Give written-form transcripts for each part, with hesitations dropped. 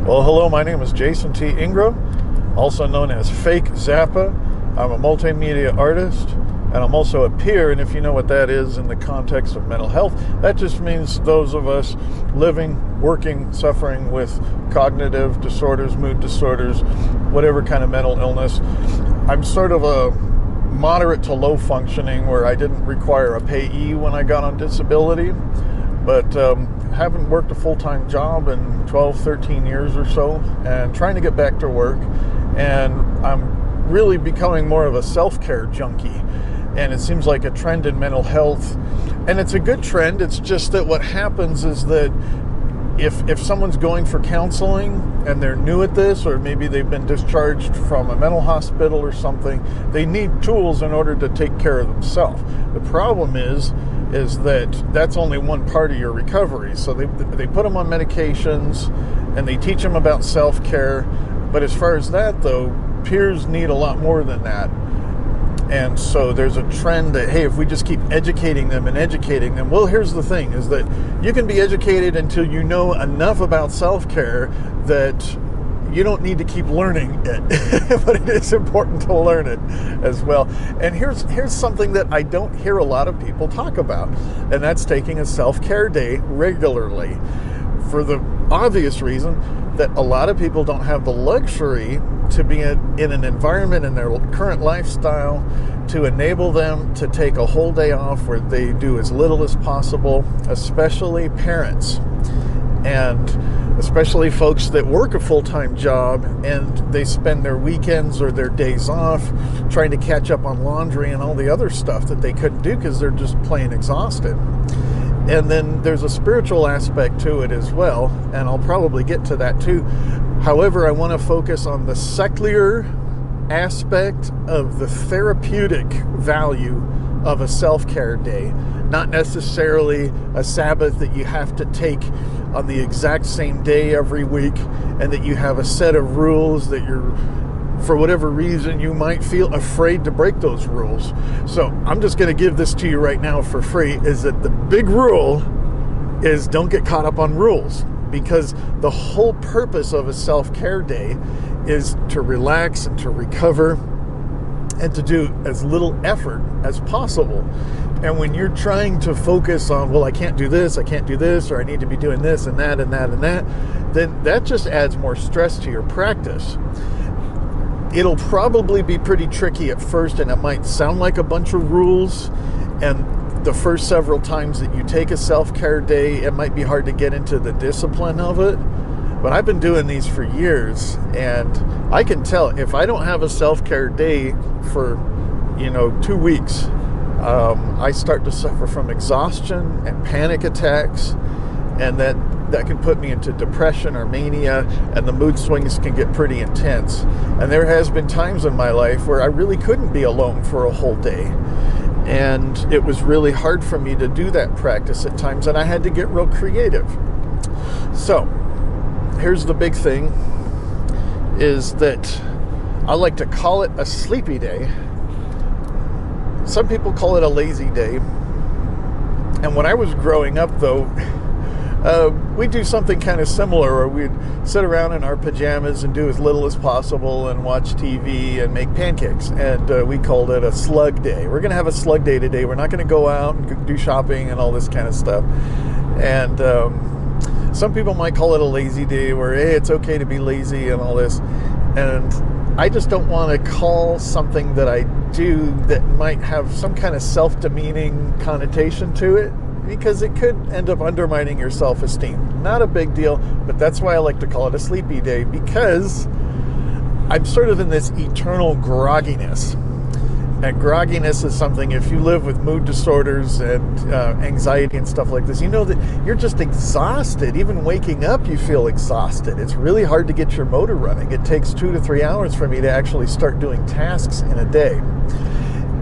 Well, hello, my name is Jason T. Ingram, also known as Fake Zappa. I'm a multimedia artist, and I'm also a peer, and if you know what that is in the context of mental health, that just means those of us living, working, suffering with cognitive disorders, mood disorders, whatever kind of mental illness. I'm sort of a moderate to low functioning where I didn't require a payee when I got on disability, but haven't worked a full-time job in 12, 13 years or so, and trying to get back to work. And I'm really becoming more of a self-care junkie. And it seems like a trend in mental health. And it's a good trend. It's just that what happens is that if someone's going for counseling and they're new at this, or maybe they've been discharged from a mental hospital or something, they need tools in order to take care of themselves. The problem is that that's only one part of your recovery. So they put them on medications and they teach them about self-care. But as far as that, though, peers need a lot more than that. And so there's a trend that, hey, if we just keep educating them, well, here's the thing, is that you can be educated until you know enough about self-care that you don't need to keep learning it, but it is important to learn it as well. And here's something that I don't hear a lot of people talk about, and that's taking a self-care day regularly, for the obvious reason that a lot of people don't have the luxury to be in an environment in their current lifestyle to enable them to take a whole day off where they do as little as possible, especially parents. And especially folks that work a full-time job and they spend their weekends or their days off trying to catch up on laundry and all the other stuff that they couldn't do because they're just plain exhausted. And then there's a spiritual aspect to it as well, and I'll probably get to that too. However, I want to focus on the secular aspect of the therapeutic value of a self-care day, not necessarily a Sabbath that you have to take on the exact same day every week, and that you have a set of rules that you're, for whatever reason, you might feel afraid to break those rules. So I'm just going to give this to you right now for free, is that the big rule is don't get caught up on rules, because the whole purpose of a self-care day is to relax and to recover and to do as little effort as possible. And when you're trying to focus on, well, I can't do this, or I need to be doing this and that and that and that, then that just adds more stress to your practice. It'll probably be pretty tricky at first, and it might sound like a bunch of rules, and the first several times that you take a self-care day, it might be hard to get into the discipline of it. But I've been doing these for years, and I can tell if I don't have a self-care day for 2 weeks, I start to suffer from exhaustion and panic attacks, and that can put me into depression or mania, and the mood swings can get pretty intense. And there has been times in my life where I really couldn't be alone for a whole day, and it was really hard for me to do that practice at times, and I had to get real creative. So here's the big thing, is that I like to call it a sleepy day. Some people call it a lazy day. And when I was growing up, though, we'd do something kind of similar, where we'd sit around in our pajamas and do as little as possible and watch TV and make pancakes. And we called it a slug day. We're going to have a slug day today. We're not going to go out and do shopping and all this kind of stuff. And some people might call it a lazy day, where, hey, it's okay to be lazy and all this. And I just don't want to call something that I do that might have some kind of self-demeaning connotation to it, because it could end up undermining your self-esteem. Not a big deal, but that's why I like to call it a sleepy day, because I'm sort of in this eternal grogginess. And grogginess is something, if you live with mood disorders and anxiety and stuff like this, you know that you're just exhausted. Even waking up, you feel exhausted. It's really hard to get your motor running. It takes 2 to 3 hours for me to actually start doing tasks in a day.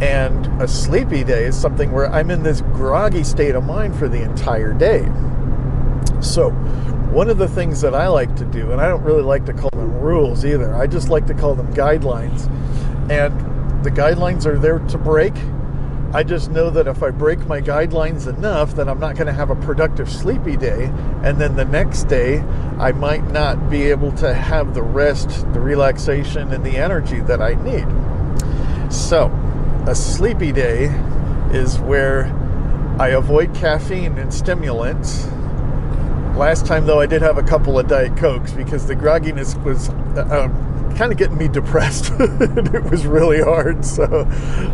And a sleepy day is something where I'm in this groggy state of mind for the entire day. So one of the things that I like to do, and I don't really like to call them rules either, I just like to call them guidelines. And the guidelines are there to break. I just know that if I break my guidelines enough, that I'm not going to have a productive sleepy day. And then the next day, I might not be able to have the rest, the relaxation, and the energy that I need. So, a sleepy day is where I avoid caffeine and stimulants. Last time, though, I did have a couple of Diet Cokes because the grogginess was kind of getting me depressed. It was really hard, so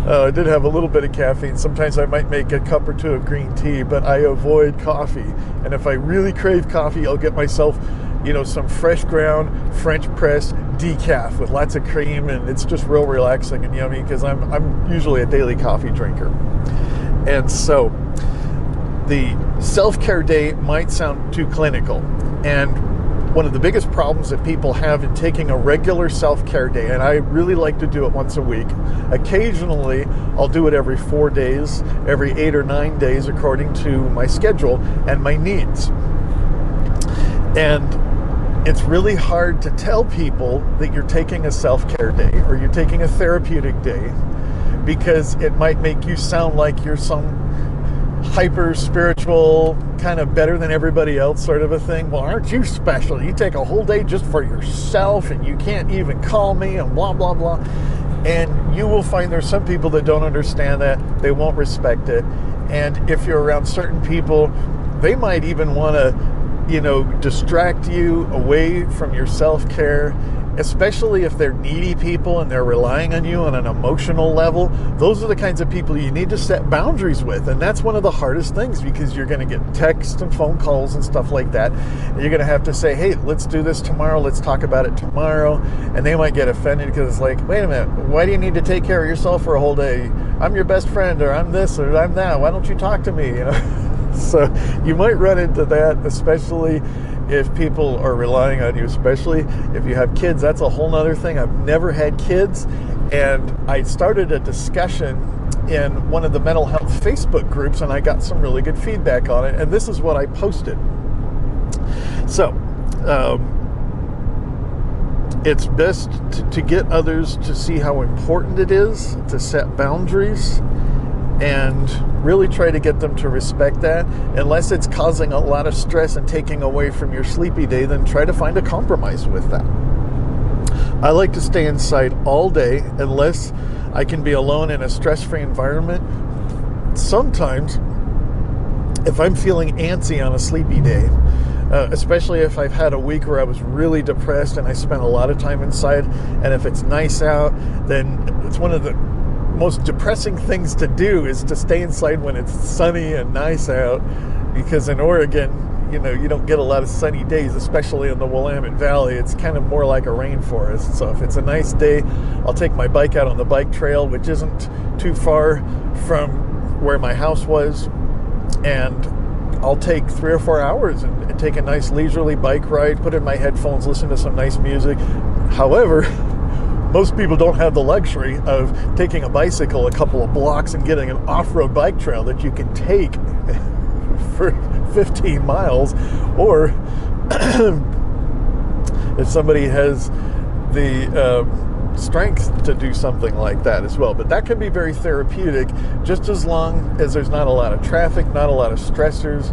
I did have a little bit of caffeine. Sometimes I might make a cup or two of green tea, but I avoid coffee. And if I really crave coffee, I'll get myself, some fresh ground French press decaf with lots of cream, and it's just real relaxing and yummy because I'm usually a daily coffee drinker. And so the self-care day might sound too clinical, and one of the biggest problems that people have in taking a regular self-care day, and I really like to do it once a week. Occasionally, I'll do it every 4 days, every 8 or 9 days, according to my schedule and my needs. And it's really hard to tell people that you're taking a self-care day or you're taking a therapeutic day, because it might make you sound like you're some hyper spiritual, kind of better than everybody else sort of a thing. Well, aren't you special? You take a whole day just for yourself and you can't even call me and blah, blah, blah. And you will find there's some people that don't understand that. They won't respect it. And if you're around certain people, they might even want to, distract you away from your self-care, especially if they're needy people and they're relying on you on an emotional level. Those are the kinds of people you need to set boundaries with. And that's one of the hardest things, because you're going to get texts and phone calls and stuff like that. And you're going to have to say, hey, let's do this tomorrow. Let's talk about it tomorrow. And they might get offended because it's like, wait a minute, why do you need to take care of yourself for a whole day? I'm your best friend, or I'm this, or I'm that. Why don't you talk to me? So you might run into that, especially if people are relying on you, especially if you have kids. That's a whole nother thing. I've never had kids, and I started a discussion in one of the mental health Facebook groups, and I got some really good feedback on it, and this is what I posted. So it's best to get others to see how important it is to set boundaries, and really try to get them to respect that. Unless it's causing a lot of stress and taking away from your sleepy day, then try to find a compromise with that. I like to stay inside all day unless I can be alone in a stress-free environment. Sometimes, if I'm feeling antsy on a sleepy day, especially if I've had a week where I was really depressed and I spent a lot of time inside, and if it's nice out, then it's one of the most depressing things to do is to stay inside when it's sunny and nice out, because in Oregon, you don't get a lot of sunny days, especially in the Willamette Valley. It's kind of more like a rainforest. So if it's a nice day, I'll take my bike out on the bike trail, which isn't too far from where my house was, and I'll take 3 or 4 hours and take a nice leisurely bike ride, put in my headphones, listen to some nice music. However, most people don't have the luxury of taking a bicycle a couple of blocks and getting an off-road bike trail that you can take for 15 miles. Or if somebody has the strength to do something like that as well. But that can be very therapeutic, just as long as there's not a lot of traffic, not a lot of stressors.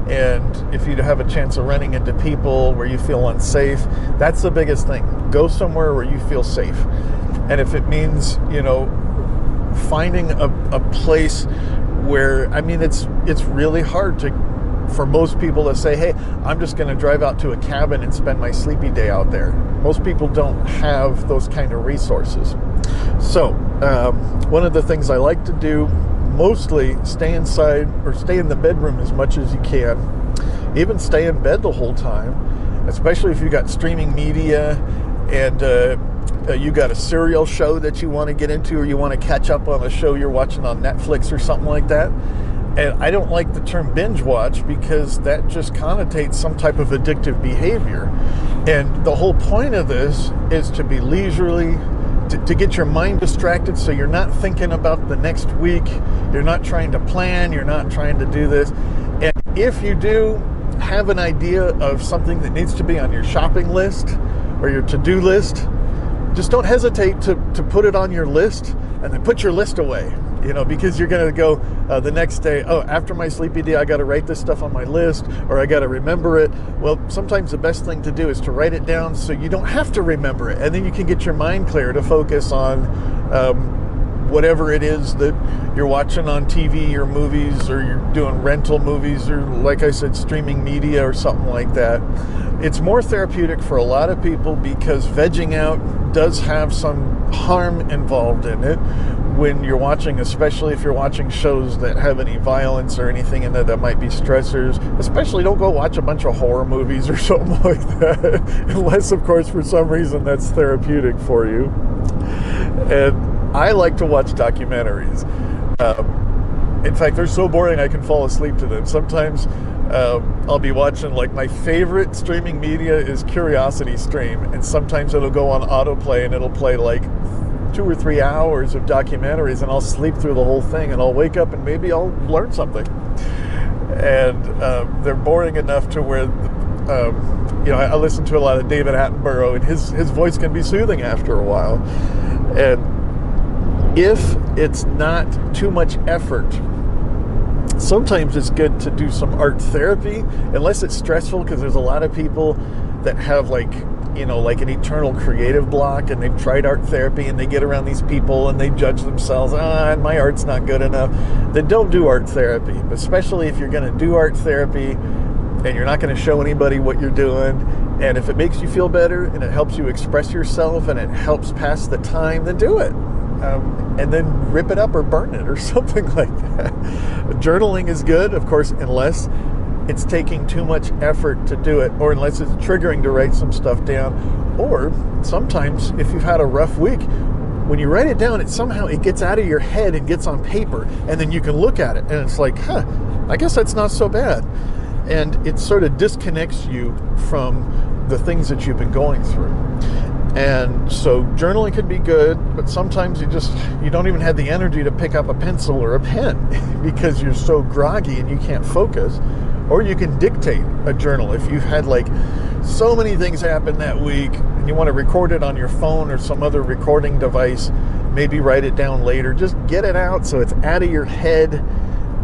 And if you have a chance of running into people where you feel unsafe, that's the biggest thing. Go somewhere where you feel safe. And if it means, finding a place where, it's really hard for most people to say, hey, I'm just going to drive out to a cabin and spend my sleepy day out there. Most people don't have those kind of resources. So one of the things I like to do, mostly stay inside or stay in the bedroom as much as you can. Even stay in bed the whole time, especially if you got streaming media and you got a serial show that you want to get into, or you want to catch up on a show you're watching on Netflix or something like that. And I don't like the term binge watch, because that just connotates some type of addictive behavior. And the whole point of this is to be leisurely, to get your mind distracted, so you're not thinking about the next week, you're not trying to plan, you're not trying to do this. And if you do have an idea of something that needs to be on your shopping list or your to-do list, just don't hesitate to put it on your list, and then put your list away. because you're going to go the next day, oh, after my sleepy day, I got to write this stuff on my list, or I got to remember it. Well, sometimes the best thing to do is to write it down so you don't have to remember it. And then you can get your mind clear to focus on whatever it is that you're watching on TV or movies, or you're doing rental movies, or like I said, streaming media or something like that. It's more therapeutic for a lot of people because vegging out does have some harm involved in it when you're watching, especially if you're watching shows that have any violence or anything in it that might be stressors. Especially don't go watch a bunch of horror movies or something like that, unless, of course, for some reason that's therapeutic for you. And I like to watch documentaries. In fact, they're so boring I can fall asleep to them. Sometimes I'll be watching, like, my favorite streaming media is Curiosity Stream, and sometimes it'll go on autoplay and it'll play like 2 or 3 hours of documentaries, and I'll sleep through the whole thing, and I'll wake up and maybe I'll learn something. And they're boring enough to where I listen to a lot of David Attenborough, and his voice can be soothing after a while. And if it's not too much effort, sometimes it's good to do some art therapy, unless it's stressful, because there's a lot of people that have like an eternal creative block, and they've tried art therapy and they get around these people and they judge themselves, my art's not good enough. Then don't do art therapy. But especially if you're going to do art therapy and you're not going to show anybody what you're doing, and if it makes you feel better and it helps you express yourself and it helps pass the time, then do it. And then rip it up or burn it or something like that. Journaling is good, of course, unless it's taking too much effort to do it, or unless it's triggering to write some stuff down. Or sometimes if you've had a rough week, when you write it down, it gets out of your head and gets on paper, and then you can look at it and it's like, I guess that's not so bad. And it sort of disconnects you from the things that you've been going through. And so journaling can be good, but sometimes you don't even have the energy to pick up a pencil or a pen because you're so groggy and you can't focus. Or you can dictate a journal. If you've had like so many things happen that week and you want to record it on your phone or some other recording device, maybe write it down later. Just get it out so it's out of your head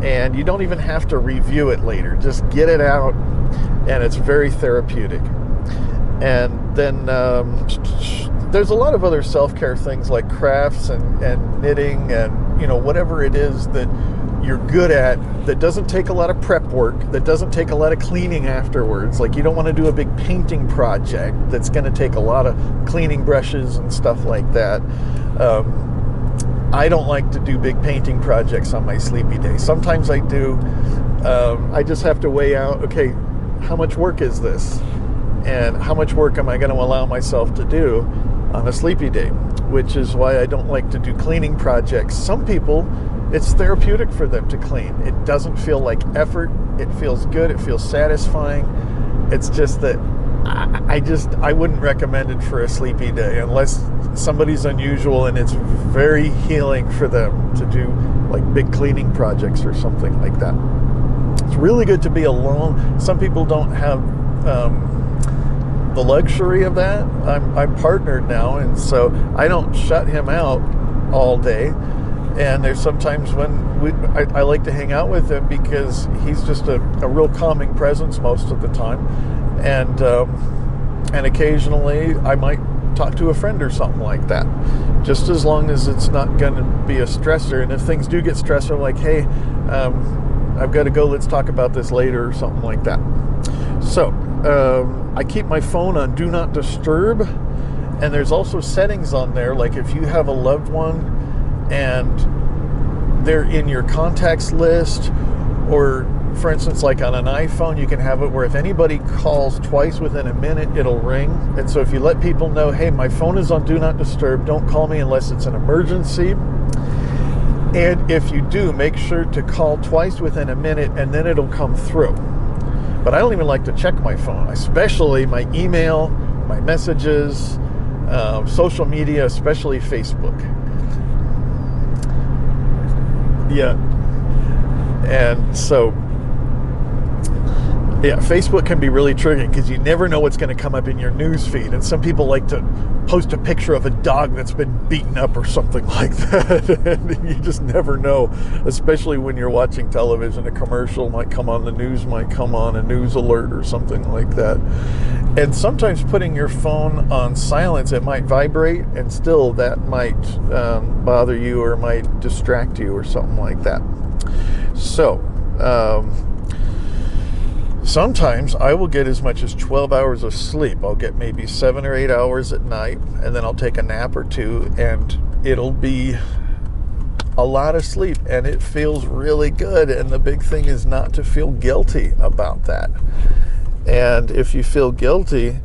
and you don't even have to review it later. Just get it out, and it's very therapeutic. And then there's a lot of other self-care things like crafts and knitting and whatever it is that you're good at that doesn't take a lot of prep work, that doesn't take a lot of cleaning afterwards. Like, you don't want to do a big painting project that's going to take a lot of cleaning brushes and stuff like that. I don't like to do big painting projects on my sleepy day. Sometimes I do. I just have to weigh out, okay, how much work is this? And how much work am I going to allow myself to do on a sleepy day? Which is why I don't like to do cleaning projects. Some people, it's therapeutic for them to clean. It doesn't feel like effort. It feels good. It feels satisfying. It's just that I wouldn't recommend it for a sleepy day unless somebody's unusual and it's very healing for them to do like big cleaning projects or something like that. It's really good to be alone. Some people don't have the luxury of that. I'm partnered now, and so I don't shut him out all day. And there's sometimes when I like to hang out with him because he's just a real calming presence most of the time. And occasionally I might talk to a friend or something like that, just as long as it's not going to be a stressor. And if things do get stressful, like, hey, I've got to go, let's talk about this later or something like that. So I keep my phone on Do Not Disturb, and there's also settings on there, like if you have a loved one and they're in your contacts list, or for instance, like on an iPhone, you can have it where if anybody calls twice within a minute, it'll ring. And so if you let people know, hey, my phone is on Do Not Disturb, don't call me unless it's an emergency. And if you do, make sure to call twice within a minute, and then it'll come through. But I don't even like to check my phone, especially my email, my messages, social media, especially Facebook. Yeah. And so Yeah, Facebook can be really triggering because you never know what's going to come up in your news feed. And some people like to post a picture of a dog that's been beaten up or something like that. And you just never know, especially when you're watching television. A commercial might come on, the news might come on, a news alert or something like that. And sometimes putting your phone on silence, it might vibrate, and still that might bother you or might distract you or something like that. So, sometimes I will get as much as 12 hours of sleep. I'll get maybe 7 or 8 hours at night, and then I'll take a nap or two, and it'll be a lot of sleep, and it feels really good. And the big thing is not to feel guilty about that. And if you feel guilty,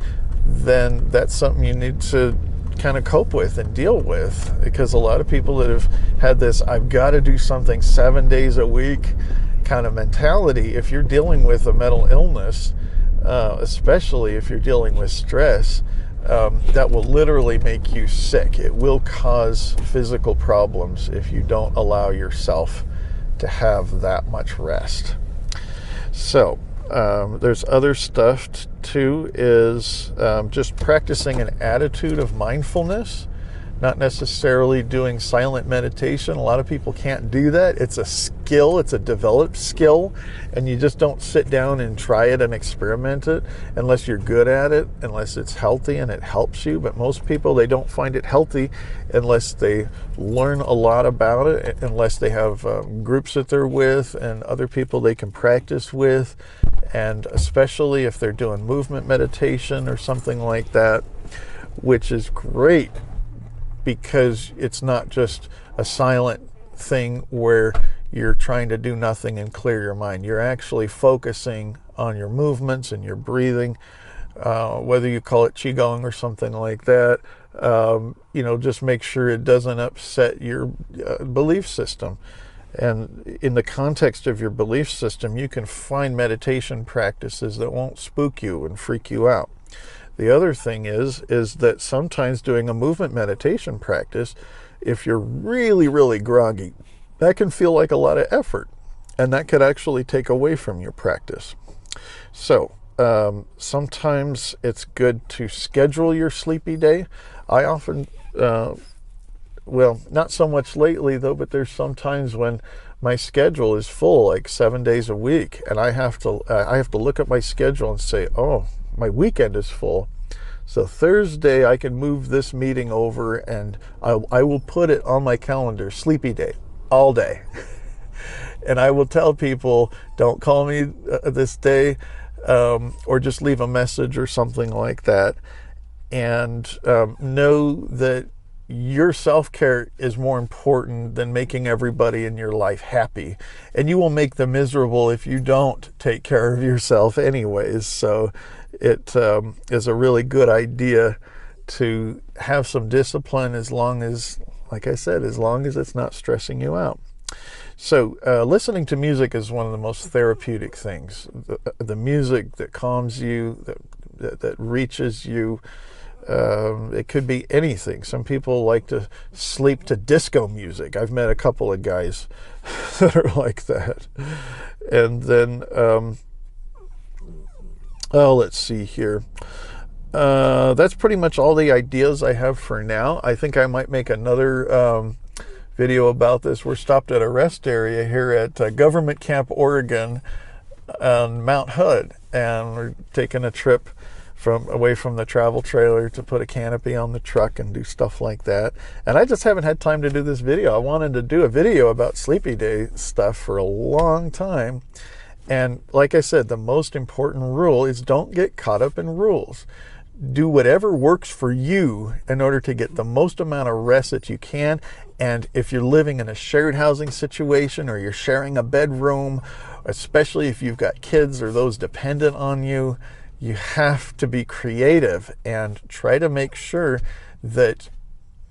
then that's something you need to kind of cope with and deal with, because a lot of people that have had this I've got to do something 7 days a week kind of mentality, if you're dealing with a mental illness, especially if you're dealing with stress, that will literally make you sick. It will cause physical problems if you don't allow yourself to have that much rest. So there's other stuff too, is just practicing an attitude of mindfulness, not necessarily doing silent meditation. A lot of people can't do that. It's a skill, it's a developed skill, and you just don't sit down and try it and experiment it unless you're good at it, unless it's healthy and it helps you. But most people, they don't find it healthy unless they learn a lot about it, unless they have groups that they're with and other people they can practice with, and especially if they're doing movement meditation or something like that, which is great, because it's not just a silent thing where you're trying to do nothing and clear your mind. You're actually focusing on your movements and your breathing, whether you call it qigong or something like that. Just make sure it doesn't upset your belief system. And in the context of your belief system, you can find meditation practices that won't spook you and freak you out. The other thing is that sometimes doing a movement meditation practice, if you're really, really groggy, that can feel like a lot of effort, and that could actually take away from your practice. So sometimes it's good to schedule your sleepy day. I often, not so much lately though, but there's some times when my schedule is full, like 7 days a week, and I have to look at my schedule and say, oh, my weekend is full, so Thursday I can move this meeting over, and I will put it on my calendar, sleepy day, all day. And I will tell people, don't call me this day, or just leave a message or something like that. And know that your self-care is more important than making everybody in your life happy. And you will make them miserable if you don't take care of yourself anyways. So it is a really good idea to have some discipline, as long as, like I said, as long as it's not stressing you out. So listening to music is one of the most therapeutic things. The music that calms you, that reaches you. It could be anything. Some people like to sleep to disco music. I've met a couple of guys that are like that. And then, let's see here. That's pretty much all the ideas I have for now. I think I might make another video about this. We're stopped at a rest area here at Government Camp, Oregon on Mount Hood, and we're taking a trip away from the travel trailer to put a canopy on the truck and do stuff like that. And I just haven't had time to do this video. I wanted to do a video about sleepy day stuff for a long time. And like I said, the most important rule is don't get caught up in rules. Do whatever works for you in order to get the most amount of rest that you can. And if you're living in a shared housing situation, or you're sharing a bedroom, especially if you've got kids or those dependent on you, you have to be creative and try to make sure that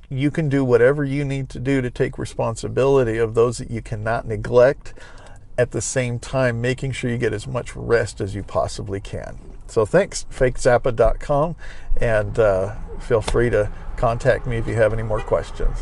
you can do whatever you need to do to take responsibility of those that you cannot neglect, at the same time making sure you get as much rest as you possibly can. So thanks, fakezappa.com, and feel free to contact me if you have any more questions.